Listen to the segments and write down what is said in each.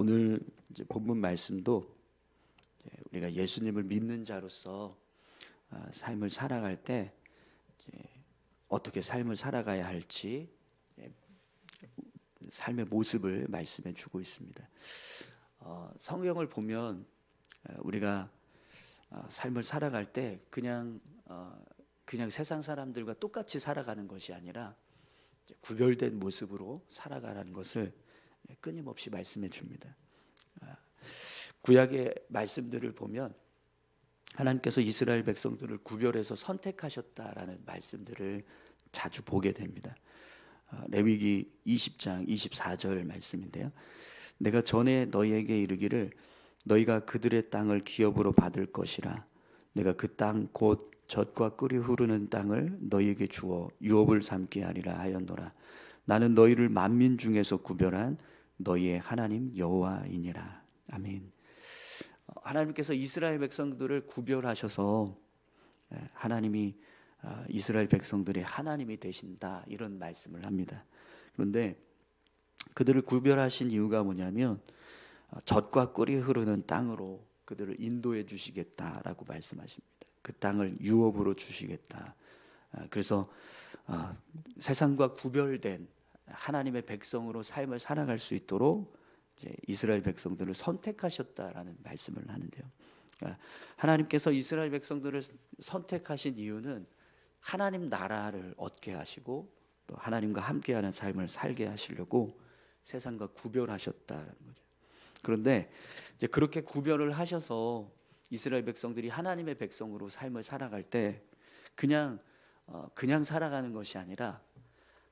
오늘 이제 본문 말씀도 우리가 예수님을 믿는 자로서 삶을 살아갈 때 이제 어떻게 삶을 살아가야 할지 삶의 모습을 말씀해 주고 있습니다. 성경을 보면 우리가 삶을 살아갈 때 그냥 세상 사람들과 똑같이 살아가는 것이 아니라 구별된 모습으로 살아가라는 것을 끊임없이 말씀해 줍니다. 구약의 말씀들을 보면 하나님께서 이스라엘 백성들을 구별해서 선택하셨다라는 말씀들을 자주 보게 됩니다. 레위기 20장 24절 말씀인데요. 내가 전에 너희에게 이르기를 너희가 그들의 땅을 기업으로 받을 것이라. 내가 그 땅 곧 젖과 꿀이 흐르는 땅을 너희에게 주어 유업을 삼게 하리라 하였노라. 나는 너희를 만민 중에서 구별한 너희의 하나님 여호와이니라. 아멘. 하나님께서 이스라엘 백성들을 구별하셔서 하나님이 이스라엘 백성들의 하나님이 되신다, 이런 말씀을 합니다. 그런데 그들을 구별하신 이유가 뭐냐면 젖과 꿀이 흐르는 땅으로 그들을 인도해 주시겠다라고 말씀하십니다. 그 땅을 유업으로 주시겠다. 그래서 세상과 구별된 하나님의 백성으로 삶을 살아갈 수 있도록 이제 이스라엘 백성들을 선택하셨다라는 말씀을 하는데요. 하나님께서 이스라엘 백성들을 선택하신 이유는 하나님 나라를 얻게 하시고 또 하나님과 함께하는 삶을 살게 하시려고 세상과 구별하셨다는 거죠. 그런데 이제 그렇게 구별을 하셔서 이스라엘 백성들이 하나님의 백성으로 삶을 살아갈 때 그냥 살아가는 것이 아니라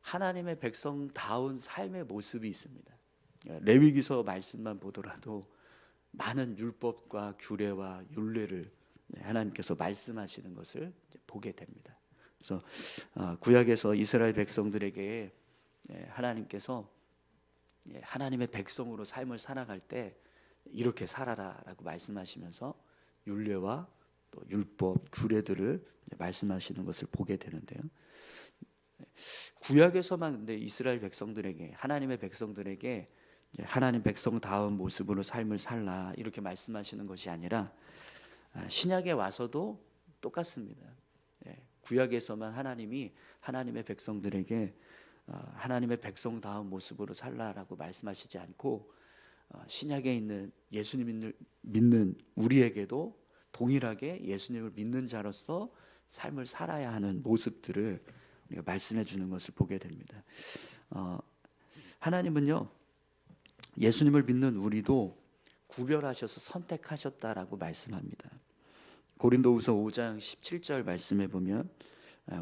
하나님의 백성다운 삶의 모습이 있습니다. 레위기서 말씀만 보더라도 많은 율법과 규례와 율례를 하나님께서 말씀하시는 것을 보게 됩니다. 그래서 구약에서 이스라엘 백성들에게 하나님께서 하나님의 백성으로 삶을 살아갈 때 이렇게 살아라라고 말씀하시면서 율례와 또 율법, 규례들을 말씀하시는 것을 보게 되는데요. 구약에서만 근데 이스라엘 백성들에게, 하나님의 백성들에게 하나님 백성다운 모습으로 삶을 살라 이렇게 말씀하시는 것이 아니라 신약에 와서도 똑같습니다. 구약에서만 하나님이 하나님의 백성들에게 하나님의 백성다운 모습으로 살라라고 말씀하시지 않고 신약에 있는 예수님을 믿는 우리에게도 동일하게 예수님을 믿는 자로서 삶을 살아야 하는 모습들을 우리가 말씀해 주는 것을 보게 됩니다. 하나님은요, 예수님을 믿는 우리도 구별하셔서 선택하셨다라고 말씀합니다. 고린도후서 5장 17절 말씀에 보면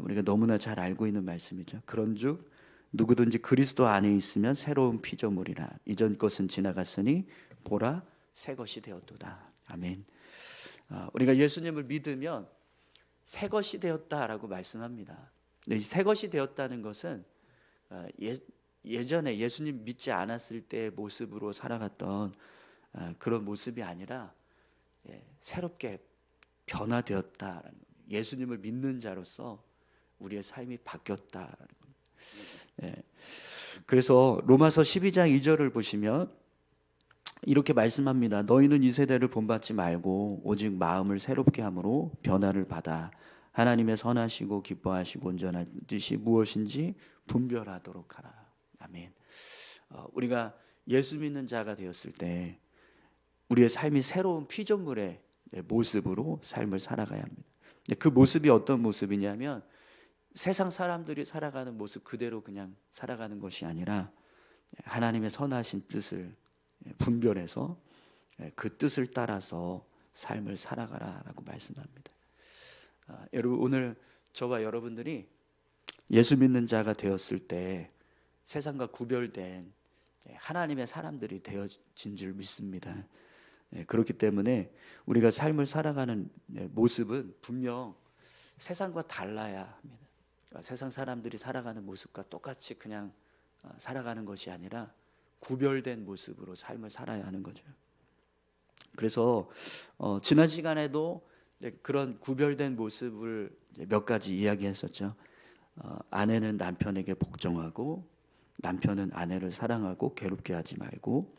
우리가 너무나 잘 알고 있는 말씀이죠. 그런즉 누구든지 그리스도 안에 있으면 새로운 피조물이라. 이전 것은 지나갔으니 보라 새 것이 되었도다. 아멘. 우리가 예수님을 믿으면 새 것이 되었다라고 말씀합니다. 근데 새 것이 되었다는 것은 예전에 예수님 믿지 않았을 때의 모습으로 살아갔던 그런 모습이 아니라 새롭게 변화되었다라는 겁니다. 예수님을 믿는 자로서 우리의 삶이 바뀌었다라는 겁니다. 그래서 로마서 12장 2절을 보시면 이렇게 말씀합니다. 너희는 이 세대를 본받지 말고 오직 마음을 새롭게 함으로 변화를 받아 하나님의 선하시고 기뻐하시고 온전한 뜻이 무엇인지 분별하도록 하라. 아멘. 우리가 예수 믿는 자가 되었을 때 우리의 삶이 새로운 피조물의 모습으로 삶을 살아가야 합니다. 그 모습이 어떤 모습이냐면 세상 사람들이 살아가는 모습 그대로 그냥 살아가는 것이 아니라 하나님의 선하신 뜻을 분별해서 그 뜻을 따라서 삶을 살아가라라고 말씀합니다. 여러분, 오늘 저와 여러분들이 예수 믿는 자가 되었을 때 세상과 구별된 하나님의 사람들이 되어진 줄 믿습니다. 그렇기 때문에 우리가 삶을 살아가는 모습은 분명 세상과 달라야 합니다. 세상 사람들이 살아가는 모습과 똑같이 그냥 살아가는 것이 아니라 구별된 모습으로 삶을 살아야 하는 거죠. 그래서 지난 시간에도 그런 구별된 모습을 몇 가지 이야기했었죠. 아내는 남편에게 복종하고 남편은 아내를 사랑하고 괴롭게 하지 말고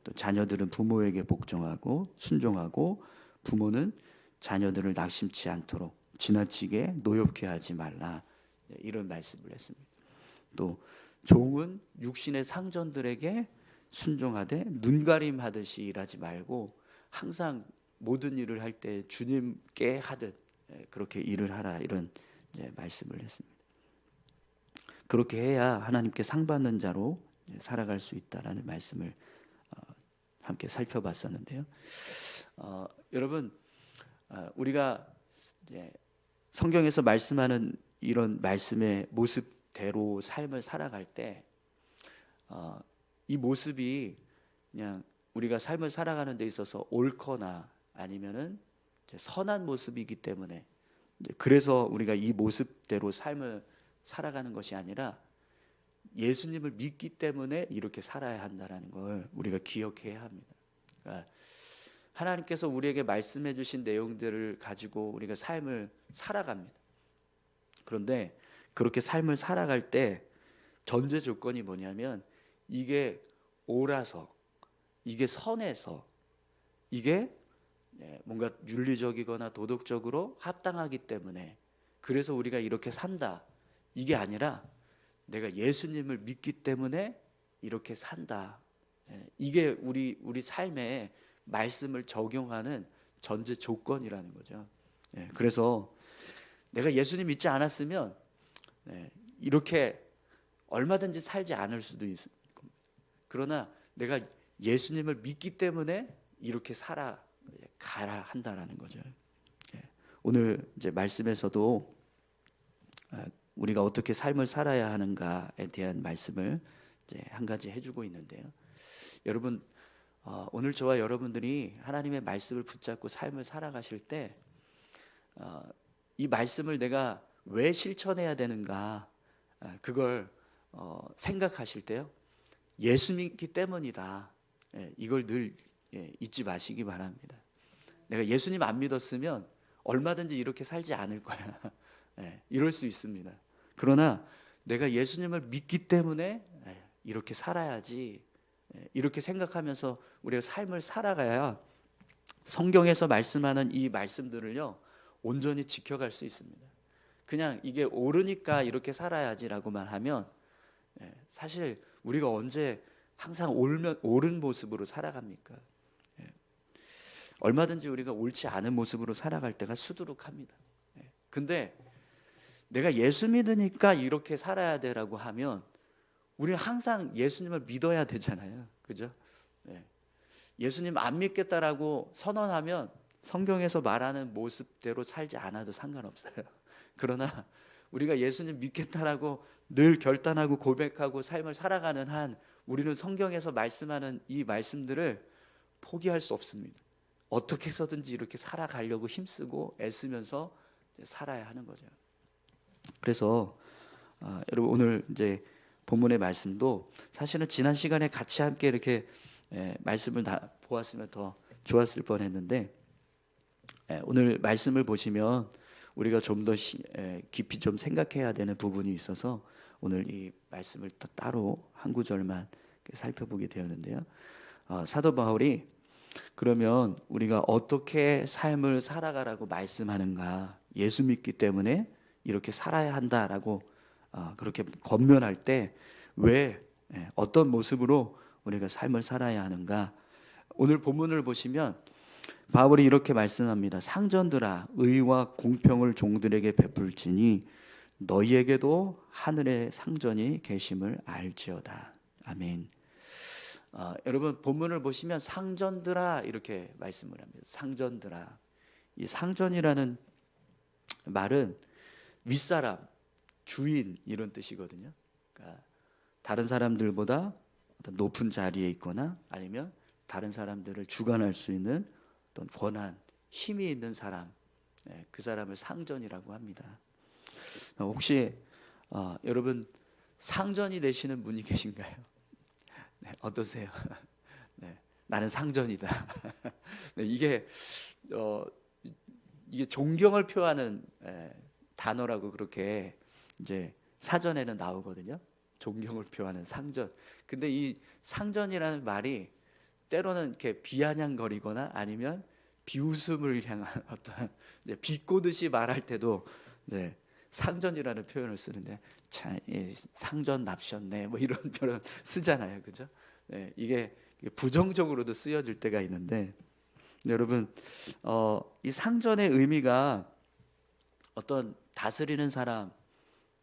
또 자녀들은 부모에게 복종하고 순종하고 부모는 자녀들을 낙심치 않도록 지나치게 노엽게 하지 말라. 이런 말씀을 했습니다. 또 종은 육신의 상전들에게 순종하되 눈가림하듯이 일하지 말고 항상 모든 일을 할 때 주님께 하듯 그렇게 일을 하라. 이런 말씀을 했습니다. 그렇게 해야 하나님께 상 받는 자로 살아갈 수 있다라는 말씀을 함께 살펴봤었는데요. 여러분, 우리가 이제 성경에서 말씀하는 이런 말씀의 모습대로 삶을 살아갈 때 이 모습이 그냥 우리가 삶을 살아가는 데 있어서 옳거나 아니면은 선한 모습이기 때문에 그래서 우리가 이 모습대로 삶을 살아가는 것이 아니라 예수님을 믿기 때문에 이렇게 살아야 한다는 걸 우리가 기억해야 합니다. 그러니까 하나님께서 우리에게 말씀해 주신 내용들을 가지고 우리가 삶을 살아갑니다. 그런데 그렇게 삶을 살아갈 때 전제 조건이 뭐냐면 이게 옳아서, 이게 선해서, 이게 뭔가 윤리적이거나 도덕적으로 합당하기 때문에 그래서 우리가 이렇게 산다. 이게 아니라 내가 예수님을 믿기 때문에 이렇게 산다. 이게 우리 삶에 말씀을 적용하는 전제 조건이라는 거죠. 그래서 내가 예수님 믿지 않았으면 이렇게 얼마든지 살지 않을 수도 있습니다. 그러나 내가 예수님을 믿기 때문에 이렇게 살아가라 한다라는 거죠. 오늘 이제 말씀에서도 우리가 어떻게 삶을 살아야 하는가에 대한 말씀을 이제 한 가지 해주고 있는데요. 여러분, 오늘 저와 여러분들이 하나님의 말씀을 붙잡고 삶을 살아가실 때 이 말씀을 내가 왜 실천해야 되는가 그걸 생각하실 때요. 예수 믿기 때문이다. 이걸 늘 잊지 마시기 바랍니다. 내가 예수님 안 믿었으면 얼마든지 이렇게 살지 않을 거야. 이럴 수 있습니다. 그러나 내가 예수님을 믿기 때문에 이렇게 살아야지. 이렇게 생각하면서 우리가 삶을 살아가야 성경에서 말씀하는 이 말씀들을요 온전히 지켜갈 수 있습니다. 그냥 이게 옳으니까 이렇게 살아야지라고만 하면 사실 우리가 언제 항상 옳은 모습으로 살아갑니까? 얼마든지 우리가 옳지 않은 모습으로 살아갈 때가 수두룩합니다. 근데 내가 예수 믿으니까 이렇게 살아야 되라고 하면 우리는 항상 예수님을 믿어야 되잖아요. 그죠? 예수님 안 믿겠다라고 선언하면 성경에서 말하는 모습대로 살지 않아도 상관없어요. 그러나 우리가 예수님 믿겠다라고 늘 결단하고 고백하고 삶을 살아가는 한 우리는 성경에서 말씀하는 이 말씀들을 포기할 수 없습니다. 어떻게 해서든지 이렇게 살아가려고 힘쓰고 애쓰면서 살아야 하는 거죠. 그래서 여러분 오늘 이제 본문의 말씀도 사실은 지난 시간에 같이 함께 이렇게 말씀을 다 보았으면 더 좋았을 뻔했는데 오늘 말씀을 보시면 우리가 좀 더 깊이 좀 생각해야 되는 부분이 있어서 오늘 이 말씀을 따로 한 구절만 살펴보게 되었는데요. 사도 바울이 그러면 우리가 어떻게 삶을 살아가라고 말씀하는가, 예수 믿기 때문에 이렇게 살아야 한다라고 그렇게 권면할 때 왜 어떤 모습으로 우리가 삶을 살아야 하는가, 오늘 본문을 보시면 바울이 이렇게 말씀합니다. 상전들아 의와 공평을 종들에게 베풀지니 너희에게도 하늘의 상전이 계심을 알지어다. 아멘. 여러분 본문을 보시면 상전들아 이렇게 말씀을 합니다. 상전들아. 이 상전이라는 말은 윗사람, 주인 이런 뜻이거든요. 그러니까 다른 사람들보다 어떤 높은 자리에 있거나 아니면 다른 사람들을 주관할 수 있는 어떤 권한, 힘이 있는 사람, 그 사람을 상전이라고 합니다. 혹시 여러분 상전이 되시는 분이 계신가요? 네, 어떠세요? 네, 나는 상전이다. 네, 이게 존경을 표하는 단어라고 그렇게 이제 사전에는 나오거든요. 존경을 표하는 상전. 근데 이 상전이라는 말이 때로는 이렇게 비아냥거리거나 아니면 비웃음을 향한 어떤 비꼬듯이 말할 때도 상전이라는 표현을 쓰는데 참 상전 납셨네 뭐 이런 표현 쓰잖아요, 그죠? 이게 부정적으로도 쓰여질 때가 있는데 여러분 이 상전의 의미가 어떤 다스리는 사람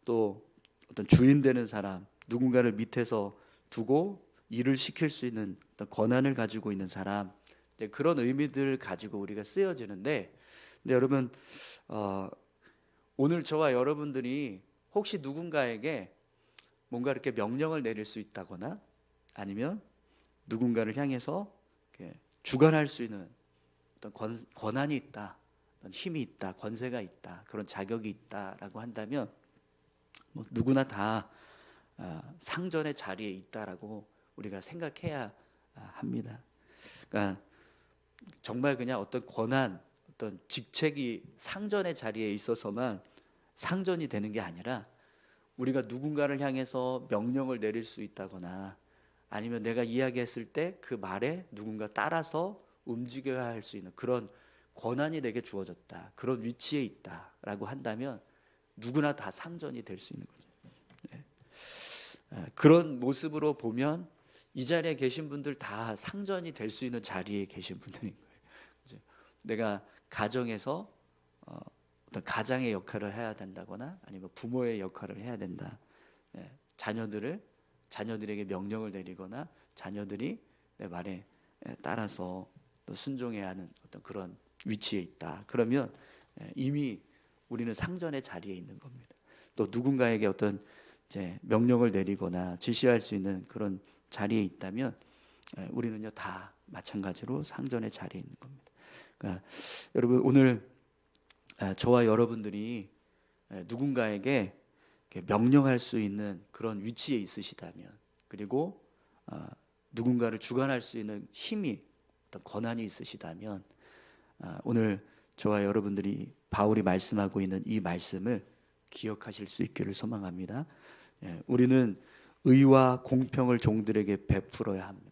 또 어떤 주인 되는 사람 누군가를 밑에서 두고 일을 시킬 수 있는 어떤 권한을 가지고 있는 사람 그런 의미들을 가지고 우리가 쓰여지는데 근데 여러분 오늘 저와 여러분들이 혹시 누군가에게 뭔가 이렇게 명령을 내릴 수 있다거나 아니면 누군가를 향해서 이렇게 주관할 수 있는 어떤 권한이 있다, 어떤 힘이 있다, 권세가 있다, 그런 자격이 있다라고 한다면 뭐 누구나 다 상전의 자리에 있다라고 우리가 생각해야 합니다. 그러니까 정말 그냥 어떤 권한, 어떤 직책이 상전의 자리에 있어서만 상전이 되는 게 아니라 우리가 누군가를 향해서 명령을 내릴 수 있다거나 아니면 내가 이야기했을 때 그 말에 누군가 따라서 움직여야 할 수 있는 그런 권한이 내게 주어졌다. 그런 위치에 있다라고 한다면 누구나 다 상전이 될 수 있는 거죠. 그런 모습으로 보면 이 자리에 계신 분들 다 상전이 될 수 있는 자리에 계신 분들인 거예요. 내가 가정에서 어떤 가장의 역할을 해야 된다거나 아니면 부모의 역할을 해야 된다. 자녀들에게 명령을 내리거나 자녀들이 내 말에 따라서 또 순종해야 하는 어떤 그런 위치에 있다. 그러면 이미 우리는 상전의 자리에 있는 겁니다. 또 누군가에게 어떤 명령을 내리거나 지시할 수 있는 그런 자리에 있다면 우리는요 다 마찬가지로 상전의 자리에 있는 겁니다. 그러니까 여러분 오늘 저와 여러분들이 누군가에게 명령할 수 있는 그런 위치에 있으시다면 그리고 누군가를 주관할 수 있는 힘이 어떤 권한이 있으시다면 오늘 저와 여러분들이 바울이 말씀하고 있는 이 말씀을 기억하실 수 있기를 소망합니다. 우리는 의와 공평을 종들에게 베풀어야 합니다.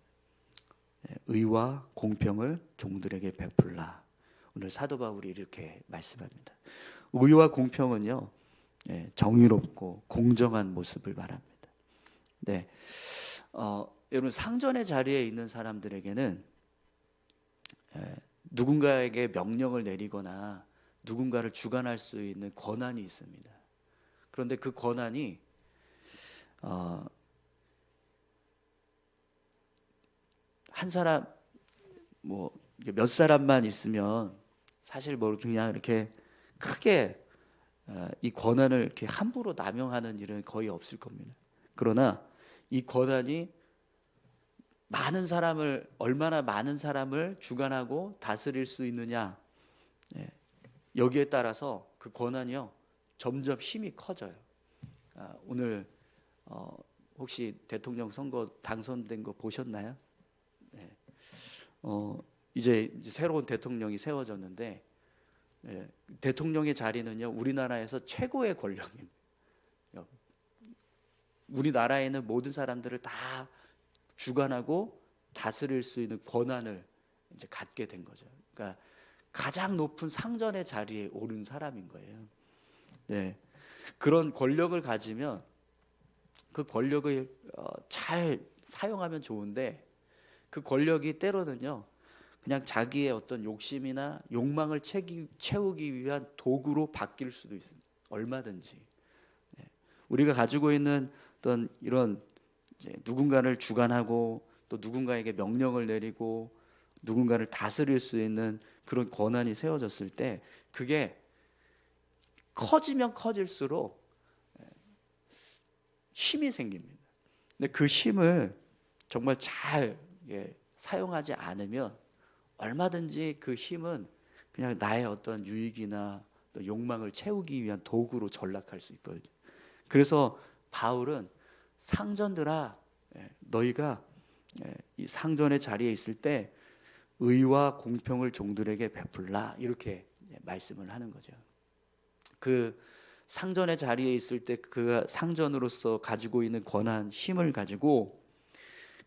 의와 공평을 종들에게 베풀라. 오늘 사도 바울이 이렇게 말씀합니다. 의와 공평은요 정의롭고 공정한 모습을 말합니다. 네, 여러분 상전의 자리에 있는 사람들에게는 누군가에게 명령을 내리거나 누군가를 주관할 수 있는 권한이 있습니다. 그런데 그 권한이 한 사람 뭐 몇 사람만 있으면 사실 뭐 그냥 이렇게 크게 이 권한을 이렇게 함부로 남용하는 일은 거의 없을 겁니다. 그러나 이 권한이 얼마나 많은 사람을 주관하고 다스릴 수 있느냐 여기에 따라서 그 권한이요 점점 힘이 커져요. 오늘 혹시 대통령 선거 당선된 거 보셨나요? 네. 이제 새로운 대통령이 세워졌는데 대통령의 자리는요 우리나라에서 최고의 권력입니다. 우리나라에는 모든 사람들을 다 주관하고 다스릴 수 있는 권한을 이제 갖게 된 거죠. 그러니까 가장 높은 상전의 자리에 오른 사람인 거예요. 네. 그런 권력을 가지면 그 권력을 잘 사용하면 좋은데 그 권력이 때로는요 그냥 자기의 어떤 욕심이나 욕망을 채우기 위한 도구로 바뀔 수도 있습니다. 얼마든지 우리가 가지고 있는 어떤 이런 누군가를 주관하고 또 누군가에게 명령을 내리고 누군가를 다스릴 수 있는 그런 권한이 세워졌을 때 그게 커지면 커질수록 힘이 생깁니다. 근데 그 힘을 정말 잘 사용하지 않으면 얼마든지 그 힘은 그냥 나의 어떤 유익이나 또 욕망을 채우기 위한 도구로 전락할 수 있거든요. 그래서 바울은 상전들아 너희가 이 상전의 자리에 있을 때 의와 공평을 종들에게 베풀라 이렇게 말씀을 하는 거죠. 그 상전의 자리에 있을 때 그 상전으로서 가지고 있는 권한, 힘을 가지고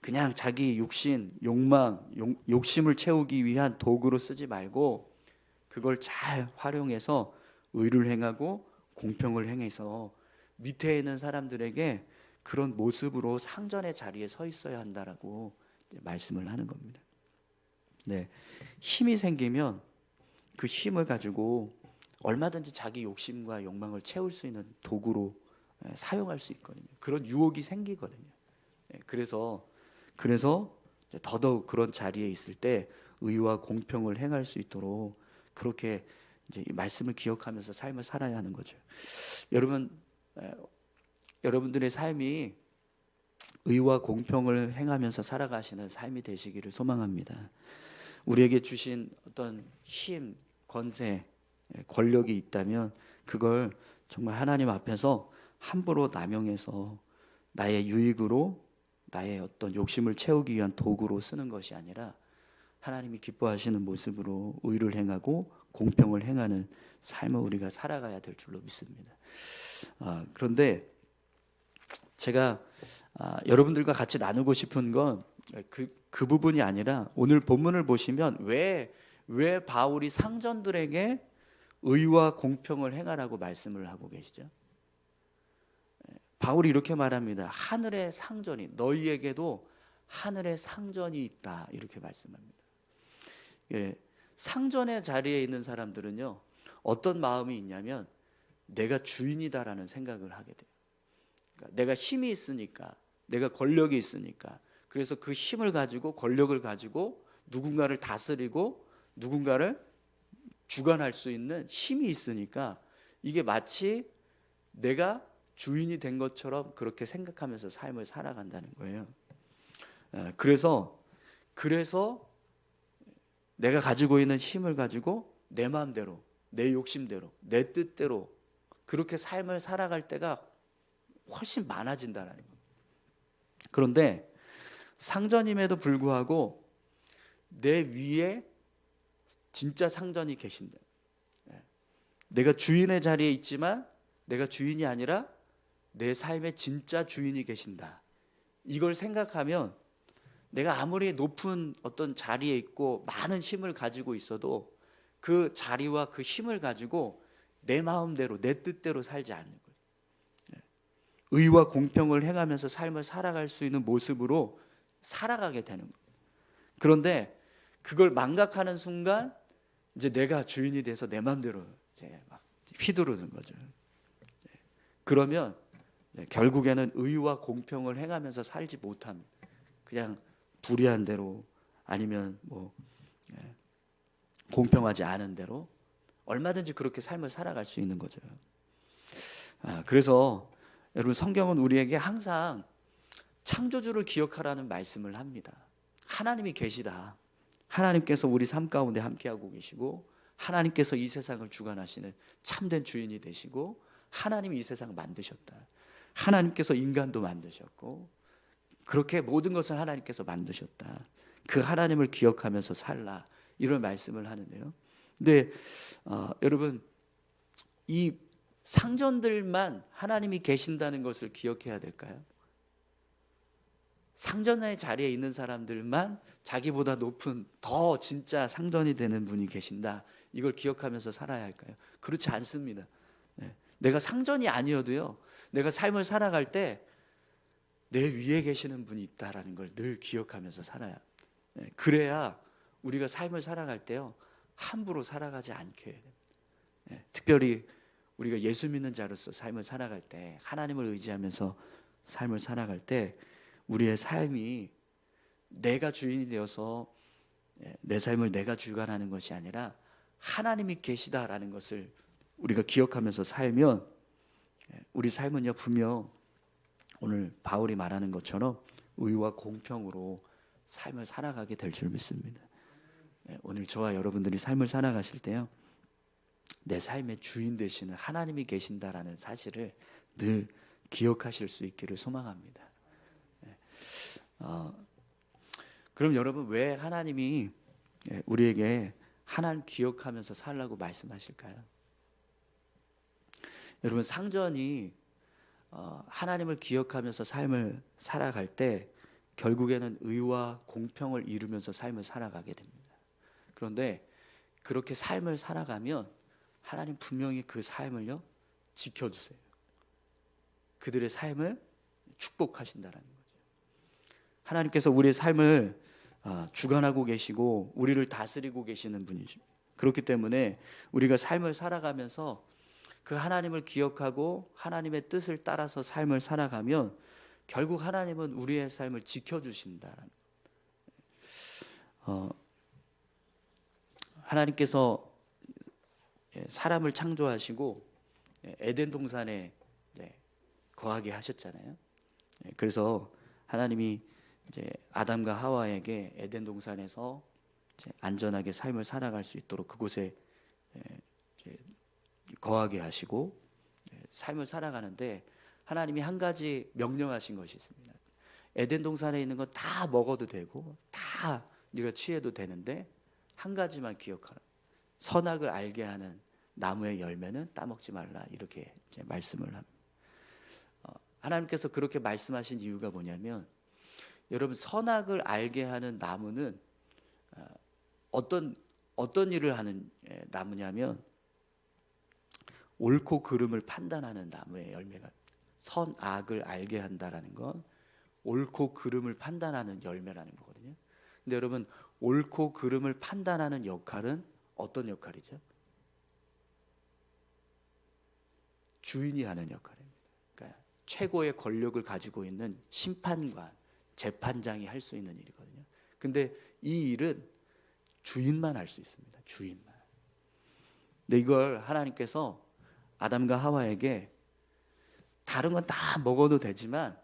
그냥 자기 육신, 욕망, 욕심을 채우기 위한 도구로 쓰지 말고 그걸 잘 활용해서 의를 행하고 공평을 행해서 밑에 있는 사람들에게 그런 모습으로 상전의 자리에 서 있어야 한다라고 말씀을 하는 겁니다. 네, 힘이 생기면 그 힘을 가지고 얼마든지 자기 욕심과 욕망을 채울 수 있는 도구로 사용할 수 있거든요. 그런 유혹이 생기거든요. 그래서 더더욱 그런 자리에 있을 때 의와 공평을 행할 수 있도록 그렇게 이제 이 말씀을 기억하면서 삶을 살아야 하는 거죠. 여러분들의 삶이 의와 공평을 행하면서 살아가시는 삶이 되시기를 소망합니다. 우리에게 주신 어떤 힘, 권세, 권력이 있다면 그걸 정말 하나님 앞에서 함부로 남용해서 나의 유익으로 나의 어떤 욕심을 채우기 위한 도구로 쓰는 것이 아니라 하나님이 기뻐하시는 모습으로 의를 행하고 공평을 행하는 삶을 우리가 살아가야 될 줄로 믿습니다. 그런데 제가 여러분들과 같이 나누고 싶은 건 그 부분이 아니라 오늘 본문을 보시면 왜 바울이 상전들에게 의와 공평을 행하라고 말씀을 하고 계시죠? 바울이 이렇게 말합니다. 하늘의 상전이, 너희에게도 하늘의 상전이 있다, 이렇게 말씀합니다. 상전의 자리에 있는 사람들은요, 어떤 마음이 있냐면 내가 주인이다라는 생각을 하게 돼요. 그러니까 내가 힘이 있으니까, 내가 권력이 있으니까, 그래서 그 힘을 가지고 권력을 가지고 누군가를 다스리고 누군가를 주관할 수 있는 힘이 있으니까 이게 마치 내가 주인이 된 것처럼 그렇게 생각하면서 삶을 살아간다는 거예요. 그래서 내가 가지고 있는 힘을 가지고 내 마음대로, 내 욕심대로, 내 뜻대로 그렇게 삶을 살아갈 때가 훨씬 많아진다는 겁니다. 그런데 상전임에도 불구하고 내 위에 진짜 상전이 계신다. 내가 주인의 자리에 있지만 내가 주인이 아니라 내 삶의 진짜 주인이 계신다. 이걸 생각하면 내가 아무리 높은 어떤 자리에 있고 많은 힘을 가지고 있어도 그 자리와 그 힘을 가지고 내 마음대로 내 뜻대로 살지 않는 거예요. 의와 공평을 행하면서 삶을 살아갈 수 있는 모습으로 살아가게 되는 거예요. 그런데 그걸 망각하는 순간 이제 내가 주인이 돼서 내 마음대로 이제 막 휘두르는 거죠. 그러면 결국에는 의와 공평을 행하면서 살지 못합니다. 그냥 불의한 대로 아니면 공평하지 않은 대로 얼마든지 그렇게 삶을 살아갈 수 있는 거죠. 그래서 여러분 성경은 우리에게 항상 창조주를 기억하라는 말씀을 합니다. 하나님이 계시다. 하나님께서 우리 삶 가운데 함께하고 계시고 하나님께서 이 세상을 주관하시는 참된 주인이 되시고 하나님이 이 세상을 만드셨다. 하나님께서 인간도 만드셨고 그렇게 모든 것을 하나님께서 만드셨다. 그 하나님을 기억하면서 살라. 이런 말씀을 하는데요. 근데 여러분 이 상전들만 하나님이 계신다는 것을 기억해야 될까요? 상전의 자리에 있는 사람들만 자기보다 높은 더 진짜 상전이 되는 분이 계신다. 이걸 기억하면서 살아야 할까요? 그렇지 않습니다. 내가 상전이 아니어도요. 내가 삶을 살아갈 때 내 위에 계시는 분이 있다라는 걸 늘 기억하면서 살아야. 그래야 우리가 삶을 살아갈 때요. 함부로 살아가지 않게 해요. 특별히 우리가 예수 믿는 자로서 삶을 살아갈 때 하나님을 의지하면서 삶을 살아갈 때 우리의 삶이 내가 주인이 되어서 내 삶을 내가 주관하는 것이 아니라 하나님이 계시다라는 것을 우리가 기억하면서 살면 우리 삶은요 분명 오늘 바울이 말하는 것처럼 의와 공평으로 삶을 살아가게 될 줄 믿습니다. 오늘 저와 여러분들이 삶을 살아가실 때요 내 삶의 주인 되시는 하나님이 계신다라는 사실을 늘 기억하실 수 있기를 소망합니다. 그럼 여러분 왜 하나님이 우리에게 하나님 기억하면서 살라고 말씀하실까요? 여러분 상전이 하나님을 기억하면서 삶을 살아갈 때 결국에는 의와 공평을 이루면서 삶을 살아가게 됩니다. 그런데 그렇게 삶을 살아가면 하나님 분명히 그 삶을요 지켜주세요. 그들의 삶을 축복하신다라는 거죠. 하나님께서 우리의 삶을 주관하고 계시고 우리를 다스리고 계시는 분이십니다. 그렇기 때문에 우리가 삶을 살아가면서 그 하나님을 기억하고 하나님의 뜻을 따라서 삶을 살아가면 결국 하나님은 우리의 삶을 지켜주신다라는 하나님께서 사람을 창조하시고 에덴 동산에 거하게 하셨잖아요. 그래서 하나님이 이제 아담과 하와에게 에덴 동산에서 이제 안전하게 삶을 살아갈 수 있도록 그곳에 이제 거하게 하시고 삶을 살아가는데 하나님이 한 가지 명령하신 것이 있습니다. 에덴 동산에 있는 건 다 먹어도 되고 다 네가 취해도 되는데 한 가지만 기억하라. 선악을 알게 하는 나무의 열매는 따먹지 말라. 이렇게 이제 말씀을 합니다. 하나님께서 그렇게 말씀하신 이유가 뭐냐면 여러분 선악을 알게 하는 나무는 어떤 일을 하는 나무냐면 옳고 그름을 판단하는 나무의 열매가 선악을 알게 한다라는 건 옳고 그름을 판단하는 열매라는 거거든요. 근데 여러분 옳고 그름을 판단하는 역할은 어떤 역할이죠? 주인이 하는 역할입니다. 그러니까 최고의 권력을 가지고 있는 심판관, 재판장이 할 수 있는 일이거든요. 근데 이 일은 주인만 할 수 있습니다. 주인만. 근데 이걸 하나님께서 아담과 하와에게 다른 건 다 먹어도 되지만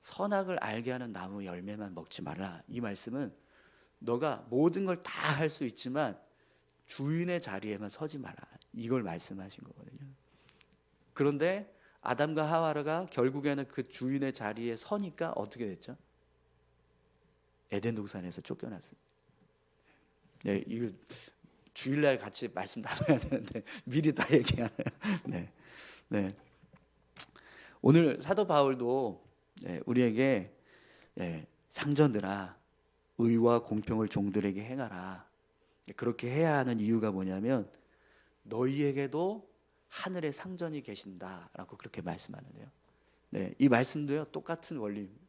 선악을 알게 하는 나무 열매만 먹지 말라. 이 말씀은 너가 모든 걸 다 할 수 있지만 주인의 자리에만 서지 마라. 이걸 말씀하신 거거든요. 그런데 아담과 하와가 결국에는 그 주인의 자리에 서니까 어떻게 됐죠? 에덴 동산에서 쫓겨났습니다. 네, 이거 주일날 같이 말씀 나눠야 되는데 미리 다 얘기하네요. 네, 네. 오늘 사도 바울도 우리에게 상전들아 의와 공평을 종들에게 행하라. 그렇게 해야 하는 이유가 뭐냐면 너희에게도 하늘의 상전이 계신다라고 그렇게 말씀하는데요. 네, 이 말씀도요 똑같은 원리입니다.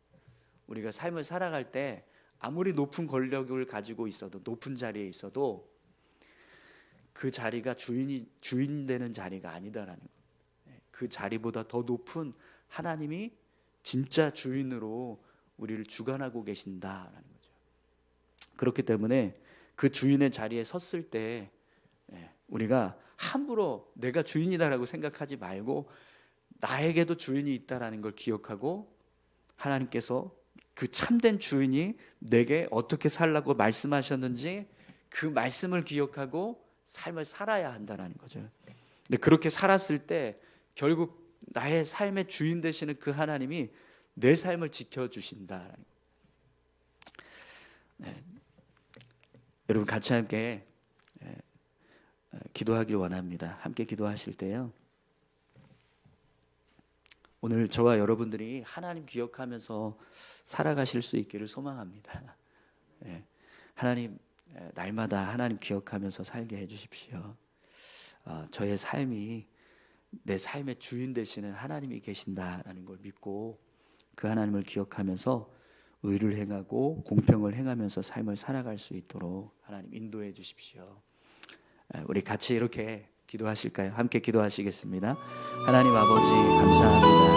우리가 삶을 살아갈 때 아무리 높은 권력을 가지고 있어도 높은 자리에 있어도 그 자리가 주인 되는 자리가 아니다라는 거예요. 그 자리보다 더 높은 하나님이 진짜 주인으로 우리를 주관하고 계신다라는 거죠. 그렇기 때문에 그 주인의 자리에 섰을 때 우리가 함부로 내가 주인이다라고 생각하지 말고 나에게도 주인이 있다라는 걸 기억하고 하나님께서 그 참된 주인이 내게 어떻게 살라고 말씀하셨는지 그 말씀을 기억하고 삶을 살아야 한다는 거죠. 근데 그렇게 살았을 때 결국 나의 삶의 주인 되시는 그 하나님이 내 삶을 지켜주신다. 네. 여러분 같이 함께 기도하길 원합니다. 함께 기도하실 때요. 오늘 저와 여러분들이 하나님 기억하면서 살아가실 수 있기를 소망합니다. 하나님 날마다 하나님 기억하면서 살게 해주십시오. 저의 삶이 내 삶의 주인 되시는 하나님이 계신다라는 걸 믿고 그 하나님을 기억하면서 의를 행하고 공평을 행하면서 삶을 살아갈 수 있도록 하나님 인도해 주십시오. 우리 같이 이렇게 기도하실까요? 함께 기도하시겠습니다. 하나님 아버지 감사합니다.